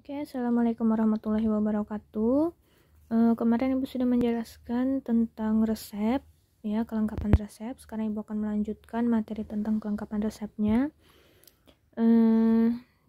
Oke, Assalamualaikum warahmatullahi wabarakatuh. Kemarin Ibu sudah menjelaskan tentang resep, ya, kelengkapan resep. Sekarang Ibu akan melanjutkan materi tentang kelengkapan resepnya.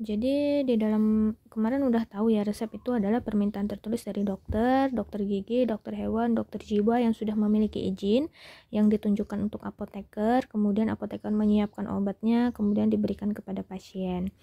Jadi di dalam kemarin udah tahu ya, resep itu adalah permintaan tertulis dari dokter, dokter gigi, dokter hewan, dokter jiwa yang sudah memiliki izin yang ditunjukkan untuk apoteker. Kemudian apoteker menyiapkan obatnya, kemudian diberikan kepada pasien.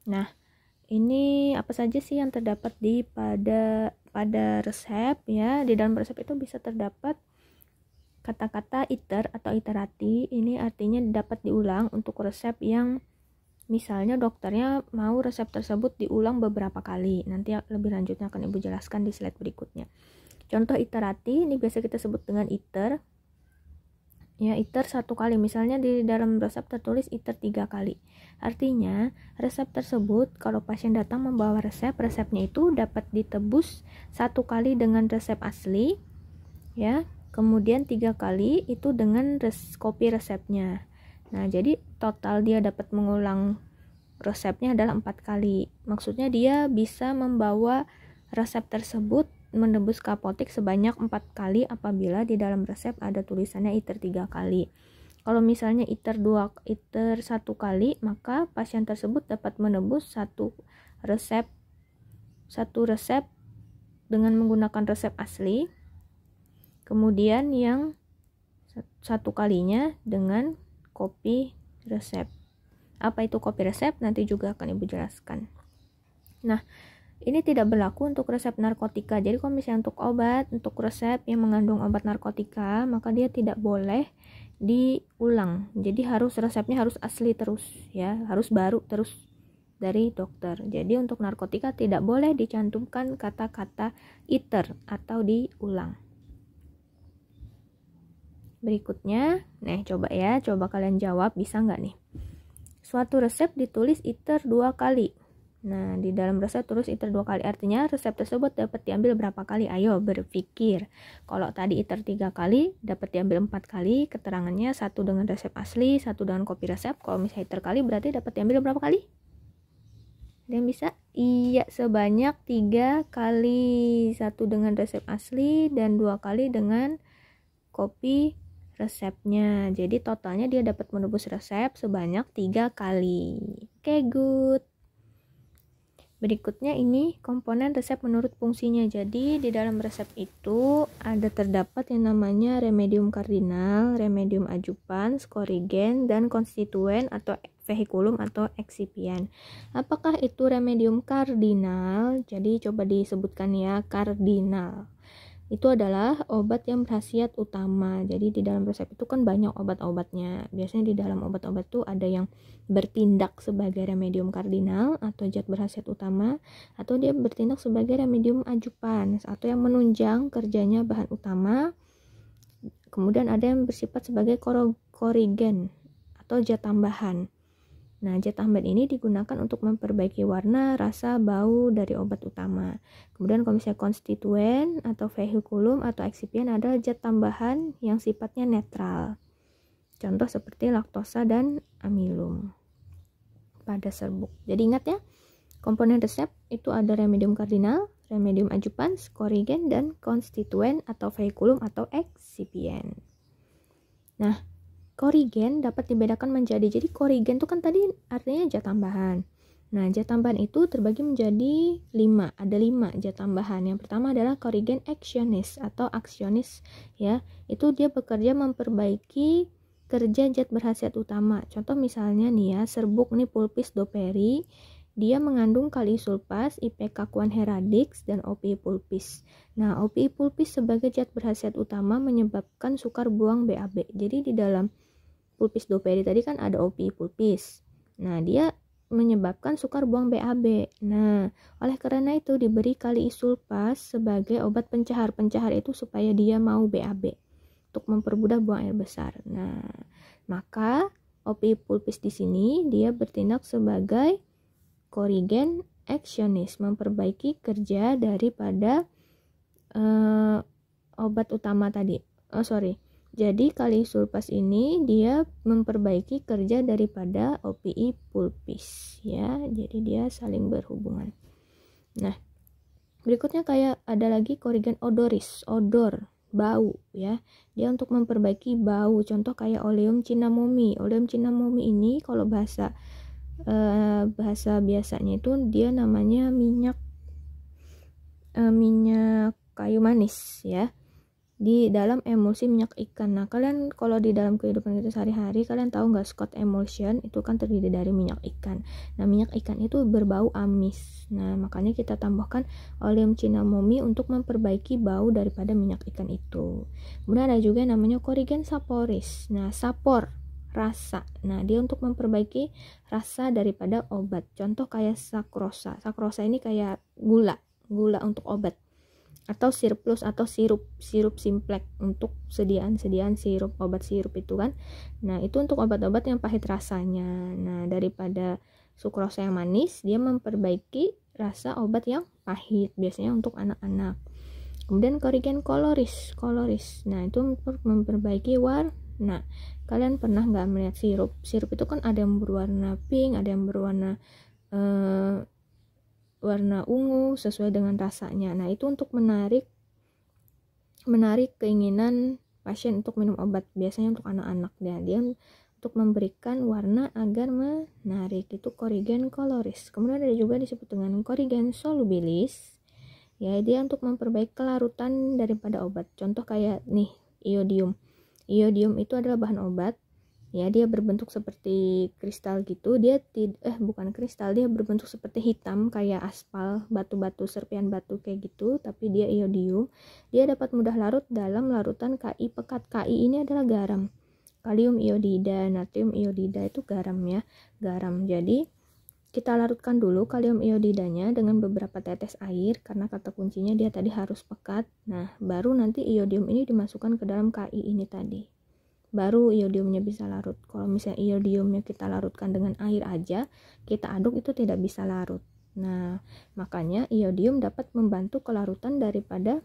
Nah, ini apa saja sih yang terdapat pada resep, ya? Di dalam resep itu bisa terdapat kata-kata iter atau iterati. Ini artinya dapat diulang untuk resep yang misalnya dokternya mau resep tersebut diulang beberapa kali. Nanti lebih lanjutnya akan Ibu jelaskan di slide berikutnya. Contoh iterati ini biasa kita sebut dengan iter. Ya, iter 1 kali. Misalnya di dalam resep tertulis iter 3 kali. Artinya, resep tersebut kalau pasien datang membawa resepnya itu dapat ditebus 1 kali dengan resep asli, ya. Kemudian 3 kali itu dengan kopi resepnya. Nah, jadi total dia dapat mengulang resepnya adalah 4 kali. Maksudnya dia bisa membawa resep tersebut menembus ke apotek sebanyak 4 kali apabila di dalam resep ada tulisannya iter 3 kali. Kalau misalnya iter 1 kali, maka pasien tersebut dapat menebus satu resep dengan menggunakan resep asli. Kemudian yang 1 kalinya dengan kopi resep. Apa itu kopi resep? Nanti juga akan Ibu jelaskan. Nah, ini tidak berlaku untuk resep narkotika. Jadi kalau misalnya untuk resep yang mengandung obat narkotika, maka dia tidak boleh diulang. Jadi resepnya harus asli terus, ya, harus baru terus dari dokter. Jadi untuk narkotika tidak boleh dicantumkan kata-kata iter atau diulang. Berikutnya, coba kalian jawab, bisa nggak nih? Suatu resep ditulis iter 2 kali. Nah, di dalam resep tulis iter 2 kali, artinya resep tersebut dapat diambil berapa kali? Ayo berpikir. Kalau tadi iter 3 kali, dapat diambil 4 kali, keterangannya 1 dengan resep asli, 1 dengan kopi resep. Kalau misalnya iter kali, berarti dapat diambil berapa kali? Ada yang bisa? Iya, sebanyak 3 kali. 1 dengan resep asli dan 2 kali dengan kopi resepnya. Jadi totalnya dia dapat menebus resep sebanyak 3 kali. Oke, good. Berikutnya ini komponen resep menurut fungsinya. Jadi di dalam resep itu ada terdapat yang namanya remedium kardinal, remedium adjupan, skorigen, dan konstituen atau vehikulum atau eksipien. Apakah itu remedium kardinal? Jadi coba disebutkan ya, kardinal. Itu adalah obat yang berkhasiat utama. Jadi di dalam resep itu kan banyak obat-obatnya. Biasanya di dalam obat-obat itu ada yang bertindak sebagai remedium kardinal atau zat berkhasiat utama, atau dia bertindak sebagai remedium adjupan atau yang menunjang kerjanya bahan utama. Kemudian ada yang bersifat sebagai korigen atau zat tambahan. Nah, zat tambahan ini digunakan untuk memperbaiki warna, rasa, bau dari obat utama. Kemudian kalau misalnya konstituen atau vehikulum atau eksipien adalah zat tambahan yang sifatnya netral. Contoh seperti laktosa dan amilum pada serbuk. Jadi ingat ya, komponen resep itu ada remedium kardinal, remedium adjupan, skorigen, dan konstituen atau vehikulum atau eksipien. Nah, korigen dapat dibedakan jadi korigen itu kan tadi artinya zat tambahan. Nah, zat tambahan itu terbagi menjadi 5. Ada 5 zat tambahan. Yang pertama adalah korigen aksionis atau aksionis, ya. Itu dia bekerja memperbaiki kerja zat berkhasiat utama. Contoh misalnya nih ya, serbuk nih pulpis doperi, dia mengandung kalisulpas, IPK Quanheradix, dan OPI pulpis. Nah, OPI pulpis sebagai zat berkhasiat utama menyebabkan sukar buang BAB. Jadi di dalam pulpis doperi tadi kan ada OPI pulpis. Nah, dia menyebabkan sukar buang BAB. Nah, oleh karena itu diberi kalisulpas sebagai obat pencahar. Pencahar itu supaya dia mau BAB untuk mempermudah buang air besar. Nah, maka OPI pulpis di sini dia bertindak sebagai korigen aksionis, memperbaiki kerja daripada obat utama tadi. Jadi kalisulpas ini dia memperbaiki kerja daripada OPI pulpis, ya. Jadi dia saling berhubungan. Nah, berikutnya kayak ada lagi korigen odoris, odor, bau ya. Dia untuk memperbaiki bau. Contoh kayak oleum cinnamomi. Oleum cinnamomi ini kalau bahasa biasanya itu dia namanya minyak kayu manis ya, di dalam emulsi minyak ikan. Nah, kalian kalau di dalam kehidupan kita sehari-hari, kalian tahu nggak Scott emulsion itu kan terdiri dari minyak ikan. Nah, minyak ikan itu berbau amis. Nah, makanya kita tambahkan oleum cinnamomi untuk memperbaiki bau daripada minyak ikan itu. Kemudian ada juga yang namanya korigen saporis. Nah, sapor, rasa. Nah, dia untuk memperbaiki rasa daripada obat. Contoh kayak sakrosa. Sakrosa ini kayak gula untuk obat, atau sirplus atau sirup simplek untuk sediaan sirup, obat sirup itu kan. Nah, itu untuk obat-obat yang pahit rasanya. Nah, daripada sukrosa yang manis, dia memperbaiki rasa obat yang pahit, biasanya untuk anak-anak. Kemudian korigen koloris. Nah, itu untuk memperbaiki warna. Kalian pernah nggak melihat sirup itu kan ada yang berwarna pink, ada yang berwarna warna ungu sesuai dengan rasanya. Nah, itu untuk menarik keinginan pasien untuk minum obat, biasanya untuk anak-anak. Dia untuk memberikan warna agar menarik, itu korigen koloris. Kemudian ada juga disebut dengan korigen solubilis ya, dia untuk memperbaiki kelarutan daripada obat. Contoh kayak nih, iodium itu adalah bahan obat ya, dia berbentuk seperti kristal gitu. Dia bukan kristal, dia berbentuk seperti hitam kayak aspal, batu-batu, serpian batu kayak gitu, tapi dia iodium. Dia dapat mudah larut dalam larutan Ki pekat. Ki ini adalah garam, kalium iodida, natrium iodida itu garam ya, garam. Jadi kita larutkan dulu kalium iodidanya dengan beberapa tetes air, karena kata kuncinya dia tadi harus pekat. Nah, baru nanti iodium ini dimasukkan ke dalam Ki ini tadi, baru iodiumnya bisa larut. Kalau misalnya iodiumnya kita larutkan dengan air aja, kita aduk, itu tidak bisa larut. Nah, makanya iodium dapat membantu kelarutan daripada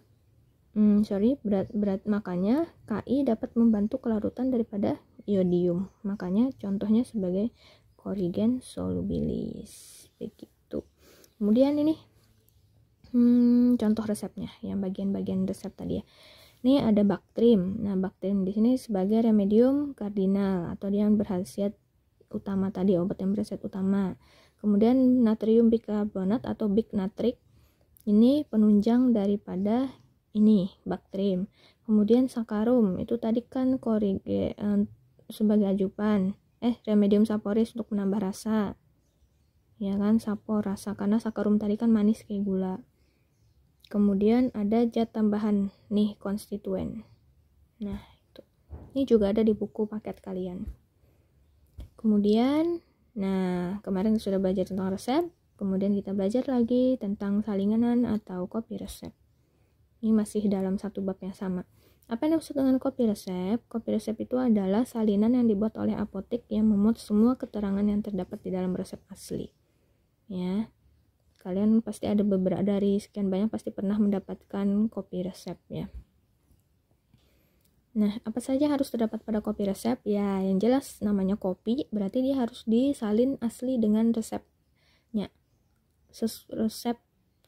makanya Ki dapat membantu kelarutan daripada iodium. Makanya contohnya sebagai korigen solubilis begitu. Kemudian ini contoh resepnya, yang bagian-bagian resep tadi ya. Ini ada Bactrim. Nah, Bactrim di sini sebagai remedium kardinal, atau dia yang berkhasiat utama tadi, obat yang berkhasiat utama. Kemudian natrium bikarbonat atau biknatrik, ini penunjang daripada ini Bactrim. Kemudian sakarum, itu tadi kan sebagai ajupan. Remedium saporis untuk menambah rasa. Ya kan, sapor rasa, karena sakarum tadi kan manis kayak gula. Kemudian ada zat tambahan nih, konstituen. Nah, itu. Ini juga ada di buku paket kalian. Kemudian, nah, kemarin sudah belajar tentang resep. Kemudian kita belajar lagi tentang salinganan atau kopi resep. Ini masih dalam satu bab yang sama. Apa yang dimaksud dengan kopi resep? Kopi resep itu adalah salinan yang dibuat oleh apotek yang memuat semua keterangan yang terdapat di dalam resep asli. Ya. Kalian pasti ada beberapa dari sekian banyak pasti pernah mendapatkan kopi resep ya. Nah, apa saja harus terdapat pada kopi resep? Ya, yang jelas namanya kopi, berarti dia harus disalin asli dengan resepnya. Resep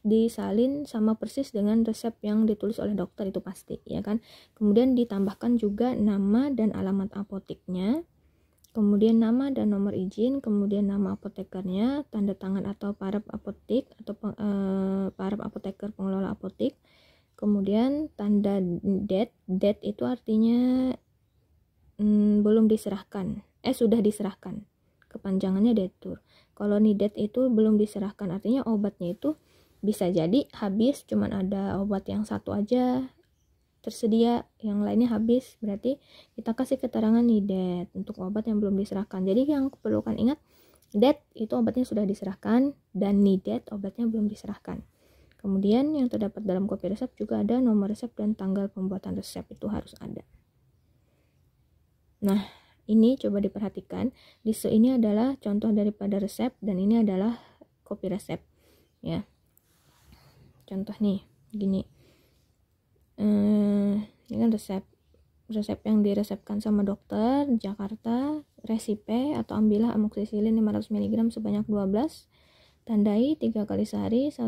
disalin sama persis dengan resep yang ditulis oleh dokter, itu pasti ya kan. Kemudian ditambahkan juga nama dan alamat apoteknya. Kemudian nama dan nomor izin, kemudian nama apotekernya, tanda tangan atau paraf apotek atau paraf apoteker pengelola apotek. Kemudian tanda date itu artinya belum diserahkan, sudah diserahkan, kepanjangannya detur. Kalau nidet itu belum diserahkan, artinya obatnya itu bisa jadi habis, cuman ada obat yang satu aja tersedia, yang lainnya habis, berarti kita kasih keterangan nidet untuk obat yang belum diserahkan. Jadi yang perlu kan ingat, det itu obatnya sudah diserahkan, dan nidet obatnya belum diserahkan. Kemudian yang terdapat dalam kopi resep juga ada nomor resep dan tanggal pembuatan resep, itu harus ada. Nah, ini coba diperhatikan, ini adalah contoh daripada resep, dan ini adalah kopi resep ya. Contoh nih gini, ini kan resep yang diresepkan sama dokter Jakarta, resipe atau ambillah amoxicillin 500 mg sebanyak 12 tandai 3 kali sehari 1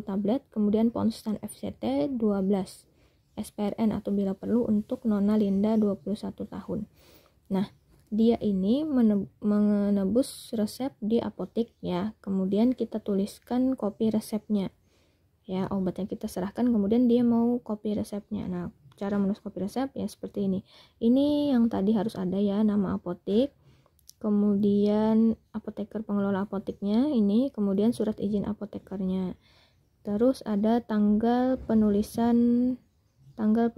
tablet, kemudian Ponstan FCT 12 SPRN atau bila perlu untuk Nona Linda 21 tahun. Nah, dia ini menebus resep di apotek ya. Kemudian kita tuliskan kopi resepnya. Ya, obatnya kita serahkan, kemudian dia mau kopi resepnya. Nah, cara menulis kopi resep ya seperti ini. Ini yang tadi harus ada ya, nama apotek, kemudian apoteker pengelola apoteknya ini, kemudian surat izin apotekernya. Terus ada tanggal penulisan tanggal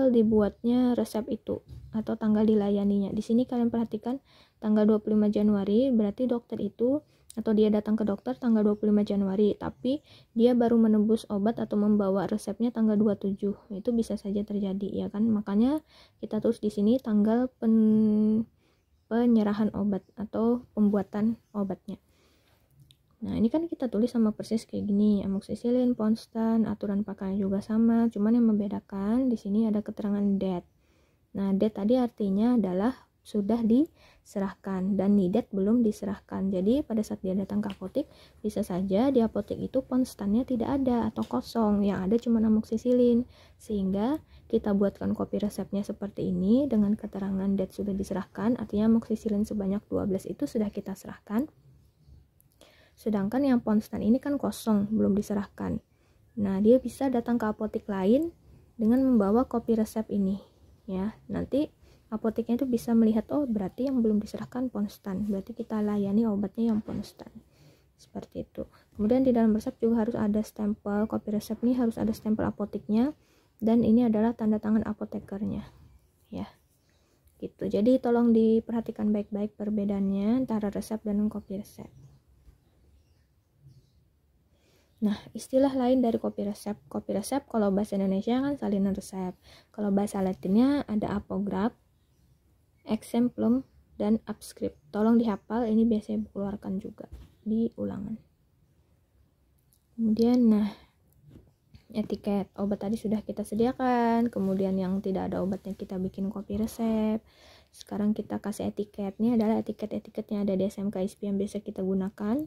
dibuatnya resep itu atau tanggal dilayaninya. Di sini kalian perhatikan tanggal 25 Januari berarti dokter itu atau dia datang ke dokter tanggal 25 Januari, tapi dia baru menebus obat atau membawa resepnya tanggal 27. Itu bisa saja terjadi ya kan. Makanya kita tulis di sini tanggal penyerahan obat atau pembuatan obatnya. Nah, ini kan kita tulis sama persis kayak gini, amoxicillin, Ponstan, aturan pakaian juga sama, cuman yang membedakan di sini ada keterangan date. Nah, date tadi artinya adalah sudah diserahkan dan needed belum diserahkan. Jadi pada saat dia datang ke apotek, bisa saja di apotek itu Ponstannya tidak ada atau kosong, yang ada cuma amoxicillin. Sehingga kita buatkan kopi resepnya seperti ini dengan keterangan date sudah diserahkan, artinya amoxicillin sebanyak 12 itu sudah kita serahkan. Sedangkan yang Ponstan ini kan kosong, belum diserahkan. Nah, dia bisa datang ke apotek lain dengan membawa kopi resep ini ya. Nanti apoteknya itu bisa melihat, oh berarti yang belum diserahkan Ponstan, berarti kita layani obatnya yang Ponstan, seperti itu. Kemudian di dalam resep juga harus ada stempel kopi resep nih, harus ada stempel apoteknya, dan ini adalah tanda tangan apotekernya ya gitu. Jadi tolong diperhatikan baik-baik perbedaannya antara resep dan kopi resep. Nah, istilah lain dari kopi resep. Kopi resep kalau bahasa Indonesia kan salinan resep. Kalau bahasa Latinnya ada apograf, exemplum, dan abscript. Tolong dihafal, ini biasanya dikeluarkan juga di ulangan. Kemudian, nah, etiket obat tadi sudah kita sediakan. Kemudian yang tidak ada obatnya kita bikin kopi resep. Sekarang kita kasih etiket. Ini adalah etiket-etiketnya ada di SMK ISPI yang biasa kita gunakan.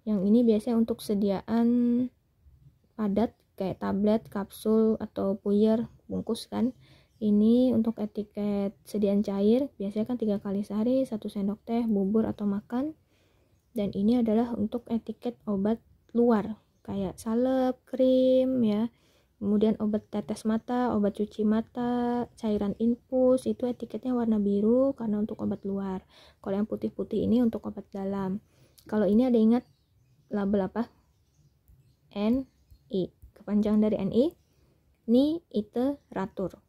Yang ini biasanya untuk sediaan padat kayak tablet, kapsul, atau puyer, bungkus kan. Ini untuk etiket sediaan cair, biasanya kan 3 kali sehari, 1 sendok teh, bubur atau makan. Dan ini adalah untuk etiket obat luar, kayak salep, krim ya. Kemudian obat tetes mata, obat cuci mata, cairan infus, itu etiketnya warna biru karena untuk obat luar. Kalau yang putih-putih ini untuk obat dalam. Kalau ini ada ingat label apa? NI, kepanjangan dari NI, ni ite ratur,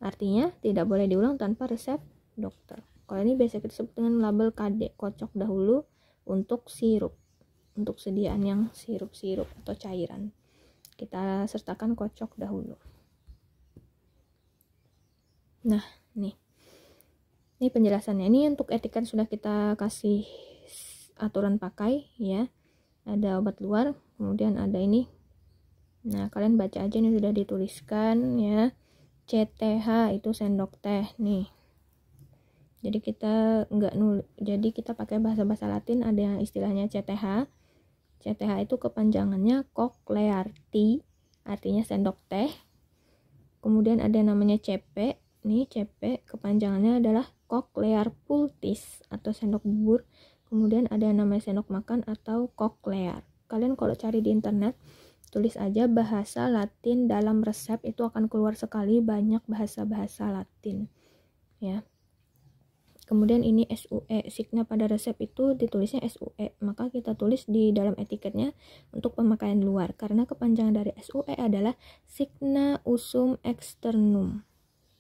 artinya tidak boleh diulang tanpa resep dokter. Kalau ini biasa kita sebut dengan label KD, kocok dahulu untuk sirup, untuk sediaan yang sirup-sirup atau cairan, kita sertakan kocok dahulu. Nah, ini penjelasannya. Ini untuk etiket sudah kita kasih aturan pakai ya. Ada obat luar, kemudian ada ini. Nah, kalian baca aja, ini sudah dituliskan ya. CTH itu sendok teh nih. Jadi kita kita pakai bahasa Latin, ada yang istilahnya CTH. CTH itu kepanjangannya cochlear tea, artinya sendok teh. Kemudian ada yang namanya CP. Nih CP kepanjangannya adalah cochlear pultis atau sendok bubur. Kemudian ada yang namanya sendok makan atau cochlear. Kalian kalau cari di internet, tulis aja bahasa Latin dalam resep, itu akan keluar sekali banyak bahasa-bahasa Latin. Ya. Kemudian ini SUE, signa pada resep itu ditulisnya SUE. Maka kita tulis di dalam etiketnya untuk pemakaian luar. Karena kepanjangan dari SUE adalah signa usum externum.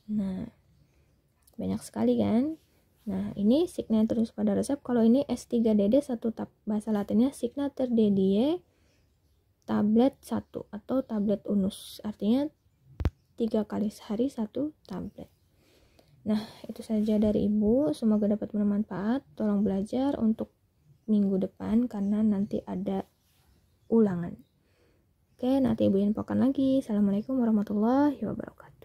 Nah, banyak sekali kan? Nah, ini signa yang tertulis pada resep. Kalau ini S3DD, bahasa Latinnya signa ter dedie tablet 1 atau tablet unus. Artinya 3 kali sehari 1 tablet. Nah, itu saja dari Ibu. Semoga dapat bermanfaat. Tolong belajar untuk minggu depan karena nanti ada ulangan. Oke, nanti Ibu infokan lagi. Assalamualaikum warahmatullahi wabarakatuh.